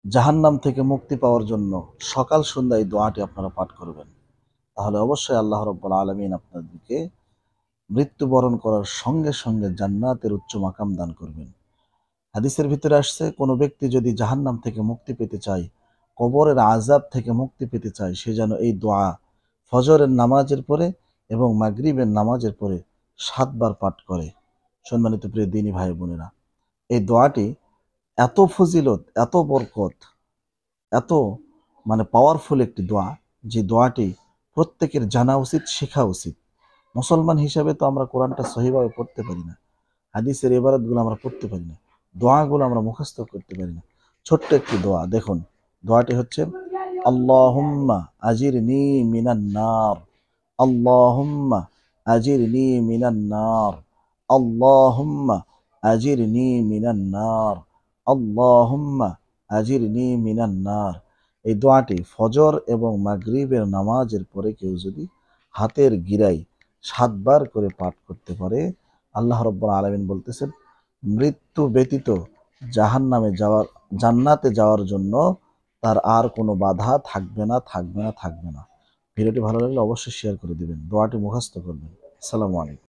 জাহান্নাম থেকে মুক্তি পাওয়ার জন্য সকাল সন্ধ্যা এই দোয়াটি আপনারা পাঠ করবেন, তাহলে অবশ্যই আল্লাহ রাব্বুল আলামিন আপনাদেরকে মৃত্যুবরণ করার সঙ্গে সঙ্গে জান্নাতের উচ্চ মাকাম দান করবেন। হাদিসের ভিতরে আসছে, কোনো ব্যক্তি যদি জাহান্নাম থেকে মুক্তি পেতে চায়, কবরের আযাব থেকে মুক্তি পেতে চায়, সে যেন এই দোয়া ফজরের নামাজের পরে এবং মাগরিবের নামাজের পরে ৭ বার পাঠ করে। সম্মানিত প্রিয় দিনী ভাই বোনেরা, এই দোয়াটি এত ফজিলত, এত বরকত, এত পাওয়ারফুল একটি দোয়া, যে দোয়াটি প্রত্যেকের জানা উচিত, শেখা উচিত। মুসলমান হিসাবে তো আমরা কোরআনটা সহিভাবে পড়তে পারি না, হাদিসের ইবারতগুলো আমরা পড়তে পারি না, দোয়াগুলো আমরা মুখস্থ করতে পারি না। ছোট্ট একটি দোয়া, দেখুন দোয়াটি হচ্ছে আল্লাহুম্মা আজিরনি মিনান নার, আল্লাহুম্মা আজিরনি মিনান নার, আল্লাহুম্মা আজিরনি মিনান নার, আল্লাহুম্মা আজিরনি মিনান নার। এই দোয়াটি ফজর এবং মাগরিবের নামাজের পরে কেউ যদি হাতের গিরায় ৭ বার করে পাঠ করতে পারে, আল্লাহ রাব্বুল আলামিন বলতেছেন, মৃত্যু ব্যতীত জান্নাতে যাওয়ার জন্য তার আর কোনো বাধা থাকবে না, থাকবে না, থাকবে না। ভিডিওটি ভালো লাগলে অবশ্যই শেয়ার করে দিবেন, দোয়াটি মুখস্থ করবেন। আসসালামু আলাইকুম।